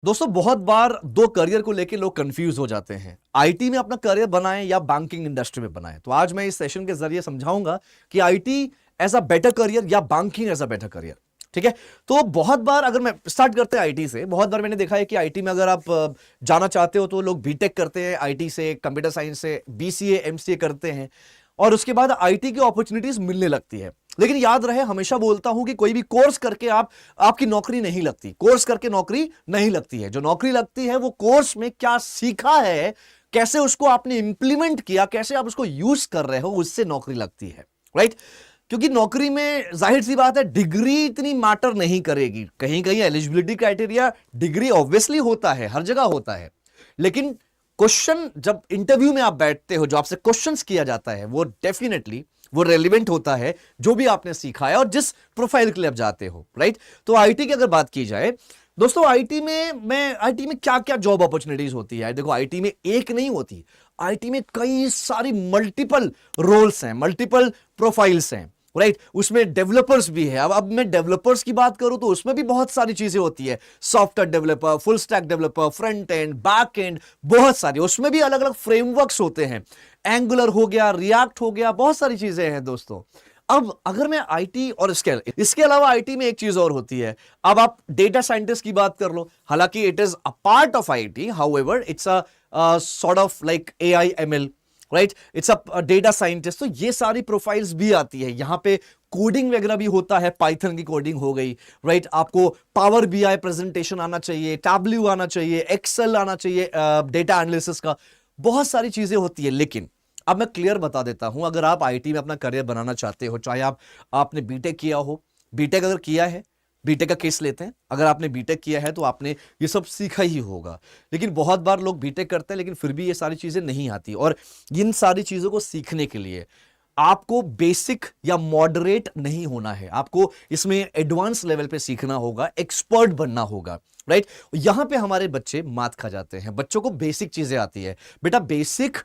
दोस्तों बहुत बार दो करियर को लेके लोग कंफ्यूज हो जाते हैं। आईटी में अपना करियर बनाएं या बैंकिंग इंडस्ट्री में बनाएं। तो आज मैं इस सेशन के जरिए समझाऊंगा कि IT as a better career या banking as a better career. ठीक है। तो बहुत बार अगर मैं स्टार्ट करते हैं आईटी से, बहुत बार मैंने देखा है कि आईटी में अगर आप जाना चाहते हो तो लोग बीटेक करते हैं आईटी से, कंप्यूटर साइंस से, बीसीए एमसीए करते हैं और उसके बाद आईटी की अपॉर्चुनिटीज मिलने लगती है। लेकिन याद रहे, हमेशा बोलता हूं कि कोई भी कोर्स करके आपकी नौकरी नहीं लगती। कोर्स करके नौकरी नहीं लगती है। जो नौकरी लगती है वो कोर्स में क्या सीखा है, कैसे उसको आपने इंप्लीमेंट किया, कैसे आप उसको यूज कर रहे हो, उससे नौकरी लगती है। राइट। क्योंकि नौकरी में जाहिर सी बात है डिग्री इतनी मैटर नहीं करेगी। कहीं कहीं एलिजिबिलिटी क्राइटेरिया डिग्री ऑब्वियसली होता है, हर जगह होता है, लेकिन क्वेश्चन जब इंटरव्यू में आप बैठते हो, जो आपसे क्वेश्चंस किया जाता है वो डेफिनेटली वो रेलिवेंट होता है जो भी आपने सीखा है और जिस प्रोफाइल के लिए आप जाते हो। राइट। तो आईटी की अगर बात की जाए दोस्तों, आईटी में क्या क्या जॉब अपॉर्चुनिटीज होती है। देखो, आईटी में एक नहीं होती, आईटी में कई सारी मल्टीपल रोल्स हैं, मल्टीपल प्रोफाइल्स हैं। राइट। उसमें डेवलपर्स भी है। अब मैं डेवलपर्स की बात करूं तो उसमें भी बहुत सारी चीजें होती है। Software developer, full stack developer, front end, back and, बहुत सारी। उसमें भी अलग अलग फ्रेमवर्क्स होते हैं। एंगुलर हो गया, रिएक्ट हो गया, बहुत सारी चीजें हैं दोस्तों। अब अगर मैं आईटी और इसके अलावा आईटी में एक चीज और होती है। अब आप डेटा साइंटिस्ट की बात कर लो, हालांकि it is a part of IT, however it's a sort of like AI ML. Right. It's a data scientist. तो ये सारी प्रोफाइल्स भी आती है। यहां पे कोडिंग वगैरह भी होता है, पाइथन की कोडिंग हो गई। राइट। आपको पावर बीआई प्रेजेंटेशन आना चाहिए, टैबल्यू आना चाहिए, एक्सेल आना चाहिए, डेटा एनालिसिस का, बहुत सारी चीजें होती है। लेकिन अब मैं क्लियर बता देता हूं, अगर आप आईटी में अपना करियर बनाना चाहते हो, चाहे आपने बीटेक किया हो, बीटेक अगर किया है, बीटेक का केस लेते हैं, अगर आपने बीटेक किया है तो आपने ये सब सीखा ही होगा। लेकिन बहुत बार लोग बीटेक करते हैं लेकिन फिर भी ये सारी चीजें नहीं आती। और इन सारी चीजों को सीखने के लिए आपको बेसिक या मॉडरेट नहीं होना है, आपको इसमें एडवांस लेवल पे सीखना होगा, एक्सपर्ट बनना होगा। राइट। यहां पे हमारे बच्चे मात खा जाते हैं। बच्चों को बेसिक चीजें आती है, बेटा बेसिक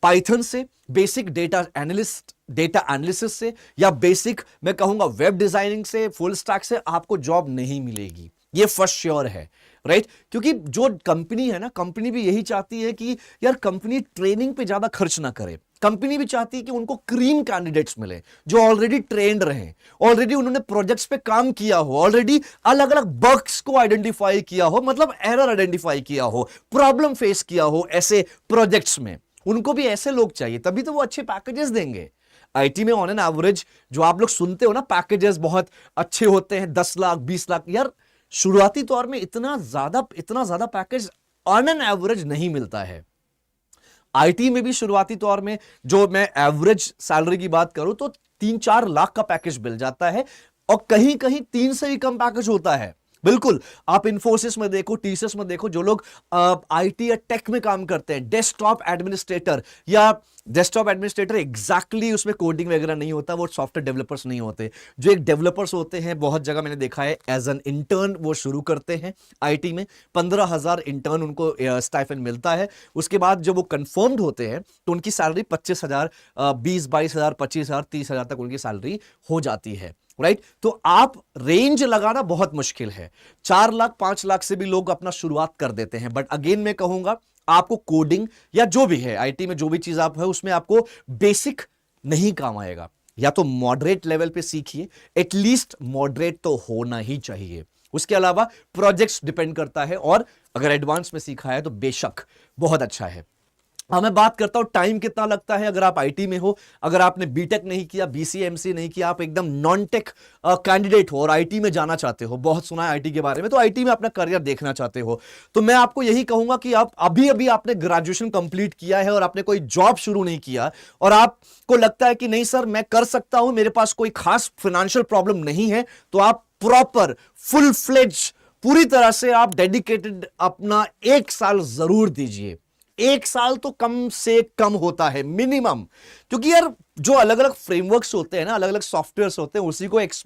पाइथन से, बेसिक डेटा एनालिसिस से, या बेसिक मैं कहूंगा वेब डिजाइनिंग से, फुल स्टैक से आपको जॉब नहीं मिलेगी, ये फर्स्ट श्योर है। राइट। क्योंकि जो कंपनी है ना, कंपनी भी यही चाहती है कि यार कंपनी ट्रेनिंग पे ज्यादा खर्च ना करे। कंपनी भी चाहती है कि उनको क्रीम कैंडिडेट्स मिले जो ऑलरेडी ट्रेंड रहे, ऑलरेडी उन्होंने प्रोजेक्ट्स पे काम किया हो, ऑलरेडी अलग अलग बग्स को आइडेंटिफाई किया हो, मतलब एरर आइडेंटिफाई किया हो, प्रॉब्लम फेस किया हो ऐसे प्रोजेक्ट्स में। उनको भी ऐसे लोग चाहिए, तभी तो वो अच्छे पैकेजेस देंगे। आईटी में ऑन एन एवरेज जो आप लोग सुनते हो ना, पैकेजेस बहुत अच्छे होते हैं, 10 लाख 20 लाख। यार शुरुआती तौर में इतना ज्यादा पैकेज ऑन एन एवरेज नहीं मिलता है। आईटी में भी शुरुआती तौर में जो मैं एवरेज सैलरी की बात करूं तो 3-4 लाख का पैकेज मिल जाता है, और कहीं कहीं 3 से भी कम पैकेज होता है। बिल्कुल, आप इंफोसिस में देखो, टीसीएस में देखो, जो लोग आईटी या टेक में काम करते हैं, डेस्कटॉप एडमिनिस्ट्रेटर एग्जैक्टली उसमें कोडिंग वगैरह नहीं होता, वो सॉफ्टवेयर डेवलपर्स नहीं होते। जो एक डेवलपर्स होते हैं, बहुत जगह मैंने देखा है एज एन इंटर्न वो शुरू करते हैं आईटी में, 15,000 इंटर्न उनको स्टाइपेंड मिलता है। उसके बाद जब वो कंफर्म्ड होते हैं तो उनकी सैलरी 25,000, 20-22,000, 25,000, 30,000 तक उनकी सैलरी हो जाती है। राइट। तो आप रेंज लगाना बहुत मुश्किल है। 4 लाख 5 लाख से भी लोग अपना शुरुआत कर देते हैं। बट अगेन मैं कहूंगा, आपको कोडिंग या जो भी है आईटी में, जो भी चीज आप है उसमें आपको बेसिक नहीं काम आएगा। या तो मॉडरेट लेवल पे सीखिए, एटलीस्ट मॉडरेट तो होना ही चाहिए। उसके अलावा प्रोजेक्ट्स डिपेंड करता है, और अगर एडवांस में सीखा है तो बेशक बहुत अच्छा है। मैं बात करता हूं टाइम कितना लगता है। अगर आप आईटी में हो, अगर आपने बीटेक नहीं किया, बीसीएमसी नहीं किया, आप एकदम नॉन टेक कैंडिडेट हो और आईटी में जाना चाहते हो, बहुत सुना है आईटी के बारे में, तो आईटी में अपना करियर देखना चाहते हो, तो मैं आपको यही कहूंगा कि आप अभी अभी आपने ग्रेजुएशन कंप्लीट किया है और आपने कोई जॉब शुरू नहीं किया, और आपको लगता है कि नहीं सर मैं कर सकता हूं, मेरे पास कोई खास फाइनेंशियल प्रॉब्लम नहीं है, तो आप प्रॉपर फुल फ्लेज पूरी तरह से आप डेडिकेटेड अपना 1 साल जरूर दीजिए। 1 साल तो कम से कम होता है मिनिमम, क्योंकि यार जो अलग अलग फ्रेमवर्क्स होते हैं ना, अलग अलग सॉफ्टवेयर्स होते हैं,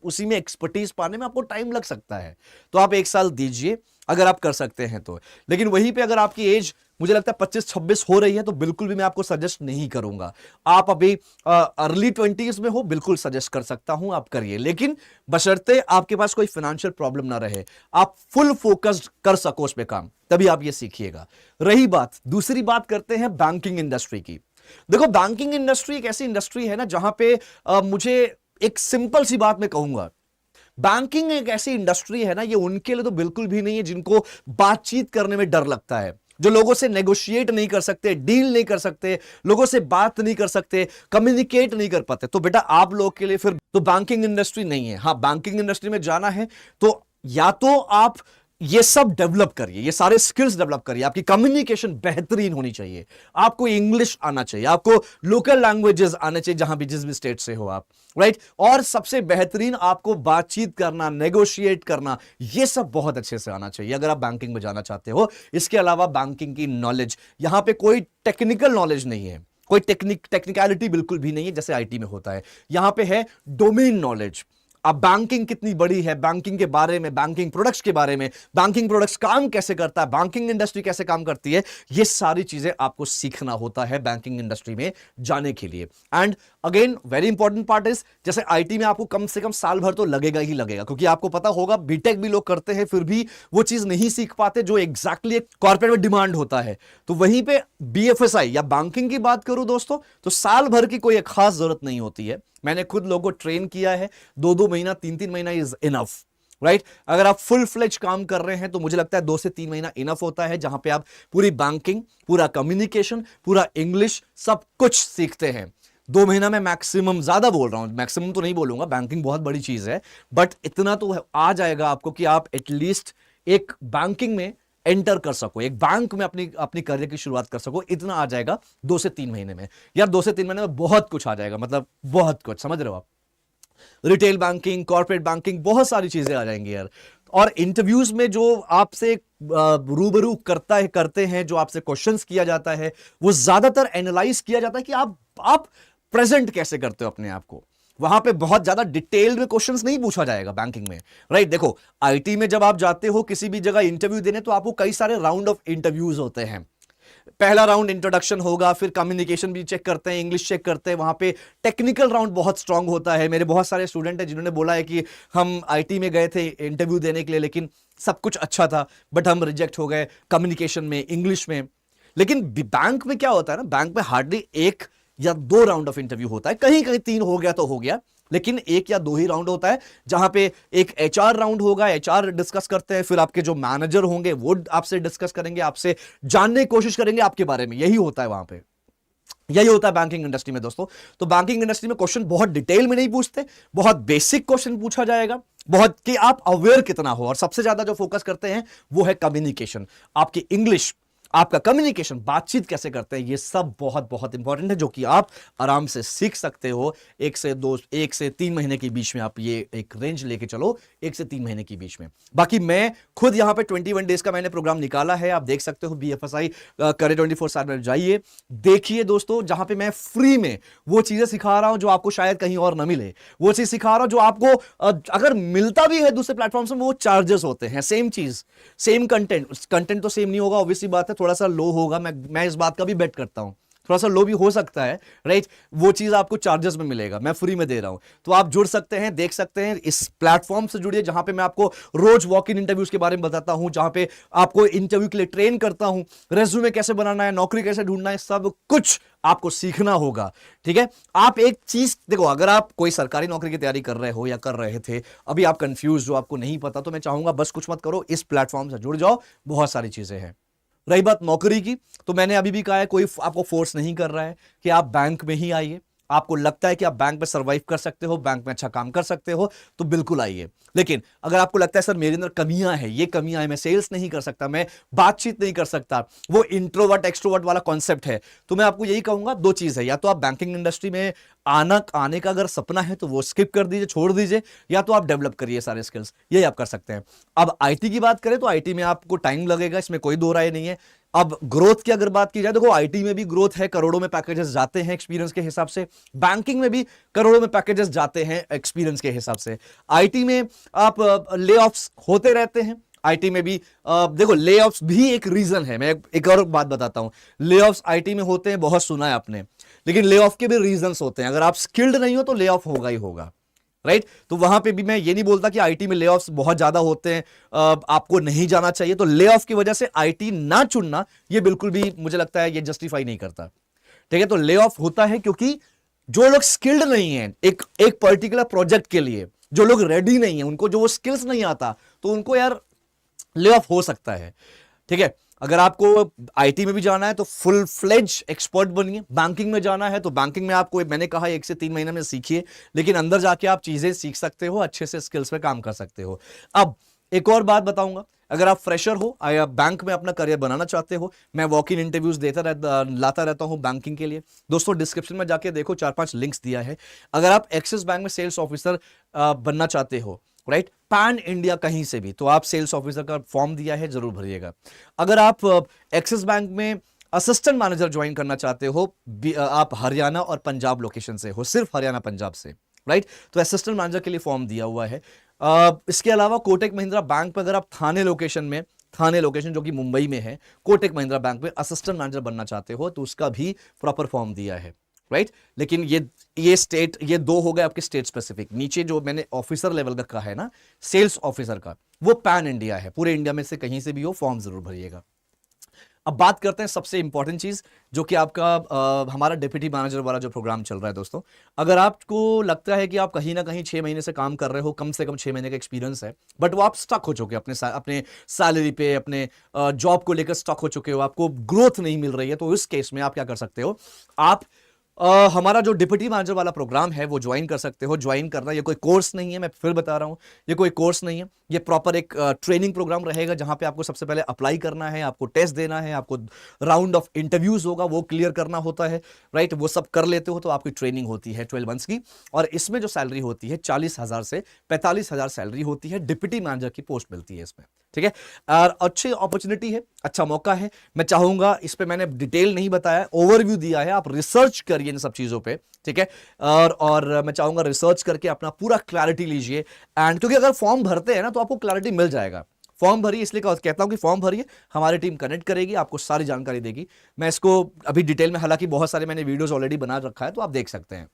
उसी में एक्सपर्टीज पाने में आपको टाइम लग सकता है। तो आप 1 साल दीजिए, अगर आप कर सकते हैं तो। लेकिन वहीं पे अगर आपकी एज मुझे लगता है 25-26 हो रही है तो बिल्कुल भी मैं आपको सजेस्ट नहीं करूंगा। आप अभी अर्ली 20s में हो, बिल्कुल सजेस्ट कर सकता हूं आप करिए, लेकिन बशर्ते आपके पास कोई फाइनेंशियल प्रॉब्लम ना रहे, आप फुल फोकस्ड कर सको उस पे काम, तभी आप ये सीखिएगा। रही बात, दूसरी बात करते हैं बैंकिंग इंडस्ट्री की। देखो बैंकिंग इंडस्ट्री एक ऐसी इंडस्ट्री है ना जहां पे मुझे एक सिंपल सी बात मैं कहूंगा, बैंकिंग एक ऐसी इंडस्ट्री है ना, ये उनके लिए तो बिल्कुल भी नहीं है जिनको बातचीत करने में डर लगता है, जो लोगों से नेगोशिएट नहीं कर सकते, डील नहीं कर सकते, लोगों से बात नहीं कर सकते, कम्युनिकेट नहीं कर पाते, तो बेटा आप लोगों के लिए फिर तो बैंकिंग इंडस्ट्री नहीं है। हाँ, बैंकिंग इंडस्ट्री में जाना है तो या तो आप ये सब डेवलप करिए, ये सारे स्किल्स डेवलप करिए, आपकी कम्युनिकेशन बेहतरीन होनी चाहिए, आपको इंग्लिश आना चाहिए, आपको लोकल लैंग्वेजेस आने चाहिए जहां भी जिस भी स्टेट से हो आप, राइट। और सबसे बेहतरीन आपको बातचीत करना, नेगोशिएट करना, ये सब बहुत अच्छे से आना चाहिए अगर आप बैंकिंग में जाना चाहते हो। इसके अलावा बैंकिंग की नॉलेज, यहां पे कोई टेक्निकल नॉलेज नहीं है, कोई टेक्निकलिटी बिल्कुल भी नहीं है जैसे आईटी में होता है। यहां पे है डोमेन नॉलेज। अब बैंकिंग कितनी बड़ी है, बैंकिंग के बारे में, बैंकिंग प्रोडक्ट्स के बारे में, बैंकिंग प्रोडक्ट्स काम कैसे करता है, बैंकिंग इंडस्ट्री कैसे काम करती है, ये सारी चीजें आपको सीखना होता है बैंकिंग इंडस्ट्री में जाने के लिए। And again very important part is, जैसे आईटी में आपको कम से कम साल भर तो लगेगा ही लगेगा, क्योंकि आपको पता होगा बीटेक भी लोग करते हैं फिर भी वो चीज नहीं सीख पाते जो एग्जैक्टली कॉर्पोरेट में डिमांड होता है। तो वहीं पे बीएफएसआई या बैंकिंग की बात करूं दोस्तों, तो साल भर की कोई खास जरूरत नहीं होती है। मैंने खुद लोगों को ट्रेन किया है, 2-2 महीना, 3-3 महीना इज इनफ, राइट। अगर आप फुल फ्लेज काम कर रहे हैं तो मुझे लगता है 2 से 3 महीना इनफ होता है, जहां पे आप पूरी बैंकिंग, पूरा कम्युनिकेशन, पूरा इंग्लिश सब कुछ सीखते हैं। 2 महीना में मैक्सिमम, ज्यादा बोल रहा हूं, मैक्सिमम तो नहीं बोलूंगा, बैंकिंग बहुत बड़ी चीज है, बट इतना तो आ जाएगा आपको कि आप एटलीस्ट एक बैंकिंग में एंटर कर सको, एक बैंक में अपनी अपनी करियर की शुरुआत कर सको, इतना आ जाएगा 2 से 3 महीने में। यार 2 से 3 महीने में बहुत कुछ आ जाएगा, मतलब बहुत कुछ, समझ रहे हो आप। रिटेल बैंकिंग, कॉर्पोरेट बैंकिंग, बहुत सारी चीजें आ जाएंगी यार। और इंटरव्यूज में जो आपसे रूबरू करते हैं, जो आपसे क्वेश्चंस किया जाता है, वो ज्यादातर एनालाइज किया जाता है कि आप प्रेजेंट कैसे करते हो अपने आप को। वहां पे बहुत ज्यादा डिटेल में क्वेश्चंस नहीं पूछा जाएगा बैंकिंग में, राइट। देखो आईटी में जब आप जाते हो किसी भी जगह इंटरव्यू देने, तो आपको कई सारे राउंड ऑफ इंटरव्यूज होते हैं। पहला राउंड इंट्रोडक्शन होगा, फिर कम्युनिकेशन भी चेक करते हैं, इंग्लिश चेक करते हैं, वहां पे टेक्निकल राउंड बहुत स्ट्रांग होता है। मेरे बहुत सारे स्टूडेंट हैं जिन्होंने बोला है कि हम आईटी में गए थे इंटरव्यू देने के लिए, लेकिन सब कुछ अच्छा था बट हम रिजेक्ट हो गए कम्युनिकेशन में, इंग्लिश में। लेकिन बैंक में क्या होता है ना, बैंक में हार्डली 1 या 2 राउंड ऑफ इंटरव्यू होता है, कहीं कहीं 3 हो गया तो हो गया, लेकिन 1 या 2 ही राउंड होता है, जहां पे एक एचआर राउंड होगा, एचआर डिस्कस करते हैं, फिर आपके जो मैनेजर होंगे वो आपसे डिस्कस करेंगे, आपसे जानने की कोशिश करेंगे आपके बारे में। यही होता है वहां पे, यही होता है बैंकिंग इंडस्ट्री में दोस्तों। तो बैंकिंग इंडस्ट्री में क्वेश्चन बहुत डिटेल में नहीं पूछते, बहुत बेसिक क्वेश्चन पूछा जाएगा, बहुत कि आप अवेयर कितना हो। और सबसे ज्यादा जो फोकस करते हैं वो है कम्युनिकेशन, आपकी इंग्लिश, आपका कम्युनिकेशन, बातचीत कैसे करते हैं, ये सब बहुत बहुत इंपॉर्टेंट है, जो कि आप आराम से सीख सकते हो। 1 से 3 महीने के बीच में आप ये एक रेंज लेके चलो, 1 से 3 महीने के बीच में। बाकी मैं खुद यहां पे 21 डेज का मैंने प्रोग्राम निकाला है, आप देख सकते हो BFSI करियर 24/7 में जाइए, देखिए दोस्तों, जहां पे मैं फ्री में वो चीजें सिखा रहा हूं जो आपको शायद कहीं और ना मिले, वो चीज सिखा रहा हूं जो आपको अगर मिलता भी है दूसरे प्लेटफॉर्म से, वो चार्जेस होते हैं। सेम चीज, सेम कंटेंट तो सेम नहीं होगा, ऑब्वियसली बात है, थोड़ा सा लो होगा, मैं इस बात का भी बेट करता हूं, थोड़ा सा लो भी हो सकता है, राइट। वो चीज आपको चार्जेस में मिलेगा, मैं फ्री में दे रहा हूं। तो आप जुड़ सकते हैं, देख सकते हैं, इस प्लेटफॉर्म से जुड़िए जहां पे मैं आपको रोज वॉक इन इंटरव्यूज के बारे में बताता हूं, जहां पे आपको इंटरव्यू के लिए ट्रेन करता हूं, रेज्यूमे कैसे बनाना है, नौकरी कैसे ढूंढना है, सब कुछ आपको सीखना होगा, ठीक है। आप एक चीज देखो, अगर आप कोई सरकारी नौकरी की तैयारी कर रहे हो या कर रहे थे, अभी आप कंफ्यूज हो, आपको नहीं पता, तो मैं चाहूंगा बस कुछ मत करो, इस प्लेटफॉर्म से जुड़ जाओ, बहुत सारी चीजें हैं। रही बात नौकरी की, तो मैंने अभी भी कहा है, कोई आपको फोर्स नहीं कर रहा है कि आप बैंक में ही आइए। आपको लगता है कि आप बैंक में सर्वाइव कर सकते हो, बैंक में अच्छा काम कर सकते हो, तो बिल्कुल आइए। लेकिन अगर आपको लगता है सर मेरे अंदर कमियां हैं, ये कमियां हैं, मैं सेल्स नहीं कर सकता, मैं बातचीत नहीं कर सकता, वो इंट्रोवर्ट एक्सट्रोवर्ट वाला कॉन्सेप्ट है, तो मैं आपको यही कहूंगा 2 चीज है, या तो आप बैंकिंग इंडस्ट्री में आने का अगर सपना है तो वो स्किप कर दीजिए, छोड़ दीजिए, या तो आप डेवलप करिए सारे स्किल्स, यही आप कर सकते हैं। अब आईटी की बात करें तो आईटी में आपको टाइम लगेगा, इसमें कोई दो राय नहीं है। अब ग्रोथ की अगर बात की जाए, देखो आईटी में भी ग्रोथ है, करोड़ों में पैकेजेस जाते हैं एक्सपीरियंस के हिसाब से, बैंकिंग में भी करोड़ों में पैकेजेस जाते हैं एक्सपीरियंस के हिसाब से। आईटी में आप ले ऑफ्स होते रहते हैं, आईटी में भी देखो लेऑफ्स भी एक रीजन है। मैं एक और बात बताता हूं, लेऑफ्स आईटी में होते हैं, बहुत सुना है आपने, लेकिन लेऑफ के भी रीजंस होते हैं। अगर आप स्किल्ड नहीं हो तो लेऑफ होगा ही होगा, राइट। तो वहां पे भी मैं ये नहीं बोलता कि आईटी में लेऑफ्स बहुत ज्यादा होते हैं, आपको नहीं जाना चाहिए। तो लेऑफ की वजह से आईटी ना चुनना ये बिल्कुल भी मुझे लगता है ये जस्टिफाई नहीं करता, ठीक है। तो लेऑफ होता है क्योंकि जो लोग स्किल्ड नहीं है एक पर्टिकुलर प्रोजेक्ट के लिए, जो लोग रेडी नहीं है, उनको जो स्किल्स नहीं आता, तो उनको यार ले ऑफ हो सकता है, ठीक है। अगर आपको आईटी में भी जाना है तो फुल फ्लेज एक्सपर्ट बनिए, बैंकिंग में जाना है तो बैंकिंग में आपको मैंने कहा 1 से 3 महीने में सीखिए, लेकिन अंदर जाके आप चीजें सीख सकते हो, अच्छे से स्किल्स पे काम कर सकते हो। अब एक और बात बताऊंगा, अगर आप फ्रेशर हो या बैंक में अपना करियर बनाना चाहते हो, मैं वॉक इन इंटरव्यूज लाता रहता हूं बैंकिंग के लिए। दोस्तों डिस्क्रिप्शन में जाके देखो, 4-5 लिंक्स दिया है। अगर आप एक्सिस बैंक में सेल्स ऑफिसर बनना चाहते हो, राइट, पैन इंडिया कहीं से भी, तो आप सेल्स ऑफिसर का फॉर्म दिया है, जरूर भरिएगा। अगर आप एक्सिस बैंक में असिस्टेंट मैनेजर ज्वाइन करना चाहते हो, आप हरियाणा और पंजाब लोकेशन से हो, सिर्फ हरियाणा पंजाब से, राइट, तो असिस्टेंट मैनेजर के लिए फॉर्म दिया हुआ है। इसके अलावा कोटक महिंद्रा बैंक पे अगर आप थाने लोकेशन जो कि मुंबई में है, कोटक महिंद्रा बैंक में असिस्टेंट मैनेजर बनना चाहते हो, तो उसका भी प्रॉपर फॉर्म दिया है, राइट। लेकिन ये स्टेट, ये 2 हो गए आपके स्टेट स्पेसिफिक। नीचे जो मैंने ऑफिसर लेवल का कहा है ना, सेल्स ऑफिसर का, वो पैन इंडिया है, पूरे इंडिया में से कहीं से भी हो, फॉर्म जरूर भरिएगा। अब बात करते हैं सबसे इंपॉर्टेंट चीज, जो कि आपका हमारा डिप्टी मैनेजर वाला जो प्रोग्राम चल रहा है। दोस्तों अगर आपको लगता है कि आप कहीं ना कहीं 6 महीने से काम कर रहे हो, कम से कम 6 महीने का एक्सपीरियंस है, बट वो आप स्टक हो चुके हो अपने सैलरी पे, अपने जॉब को लेकर स्टक हो चुके हो, आपको ग्रोथ नहीं मिल रही है, तो इस केस में आप क्या कर सकते हो, आप हमारा जो डिप्टी मैनेजर वाला प्रोग्राम है वो ज्वाइन कर सकते हो। ज्वाइन करना ये कोई कोर्स नहीं है, मैं फिर बता रहा हूं, ये कोई कोर्स नहीं है, ये प्रॉपर एक ट्रेनिंग प्रोग्राम रहेगा, जहां पे आपको सबसे पहले अप्लाई करना है, आपको टेस्ट देना है, आपको राउंड ऑफ इंटरव्यूज होगा वो क्लियर करना होता है, राइट। वो सब कर लेते हो तो आपकी ट्रेनिंग होती है 12 मंथ्स की, और इसमें जो सैलरी होती है 40,000 से 45,000 सैलरी होती है, डिप्टी मैनेजर की पोस्ट मिलती है इसमें, ठीक है। और अच्छी अपॉर्चुनिटी है, अच्छा मौका है। मैं चाहूंगा, इस पे मैंने डिटेल नहीं बताया, ओवरव्यू दिया है, आप रिसर्च करिए इन सब चीजों पे, ठीक है। और मैं चाहूंगा रिसर्च करके अपना पूरा क्लैरिटी लीजिए, एंड क्योंकि अगर फॉर्म भरते हैं ना तो आपको क्लैरिटी मिल जाएगा। फॉर्म भरिए, इसलिए कहता हूं कि फॉर्म भरिए, हमारी टीम कनेक्ट करेगी, आपको सारी जानकारी देगी। मैं इसको अभी डिटेल में, हालांकि बहुत सारे मैंने वीडियोस ऑलरेडी बना रखा है, तो आप देख सकते हैं।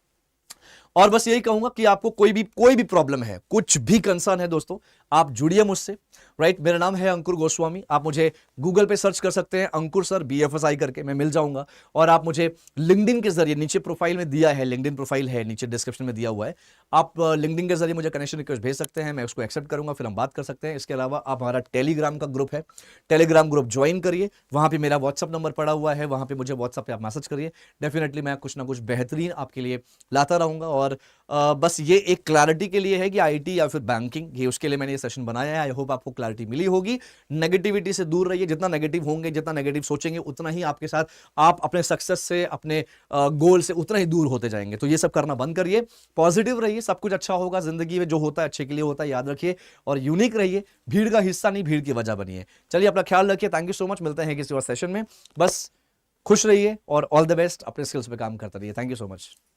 और बस यही कहूंगा कि आपको कोई भी प्रॉब्लम है, कुछ भी कंसर्न है दोस्तों, आप जुड़िए मुझसे, राइट। मेरा नाम है अंकुर गोस्वामी, आप मुझे गूगल पे सर्च कर सकते हैं, अंकुर सर BFSI करके, मैं मिल जाऊंगा। और आप मुझे लिंक्डइन के जरिए, नीचे प्रोफाइल में दिया है, लिंक्डइन प्रोफाइल है नीचे डिस्क्रिप्शन में दिया हुआ है, आप लिंक्डइन के जरिए मुझे कनेक्शन रिक्वेस्ट भेज सकते हैं, मैं उसको एक्सेप्ट करूंगा, फिर हम बात कर सकते हैं। इसके अलावा आप हमारा टेलीग्राम का ग्रुप है, टेलीग्राम ग्रुप ज्वाइन करिए, वहां पर मेरा व्हाट्सअप नंबर पड़ा हुआ है, वहां पर मुझे व्हाट्सअप पे आप मैसेज करिए, डेफिनेटली मैं कुछ ना कुछ बेहतरीन आपके लिए लाता रहूंगा। और बस ये एक क्लैरिटी के लिए है कि आईटी या फिर बैंकिंग, ये उसके लिए मैंने ये सेशन बनाया है। आई होप आपको क्लैरिटी मिली होगी। नेगेटिविटी से दूर रहिए, जितना नेगेटिव होंगे, जितना नेगेटिव सोचेंगे, उतना ही आपके साथ, आप अपने सक्सेस से, अपने गोल से उतना ही दूर होते जाएंगे। तो ये सब करना बंद करिए, पॉजिटिव रहिए, सब कुछ अच्छा होगा। जिंदगी में जो होता है अच्छे के लिए होता है, याद रखिए, और यूनिक रहिए, भीड़ का हिस्सा नहीं, भीड़ की वजह बनिए। चलिए अपना ख्याल रखिए, थैंक यू सो मच, मिलते हैं किसी और सेशन में। बस खुश रहिए और ऑल द बेस्ट, अपने स्किल्स पे काम करते रहिए। Thank you so much.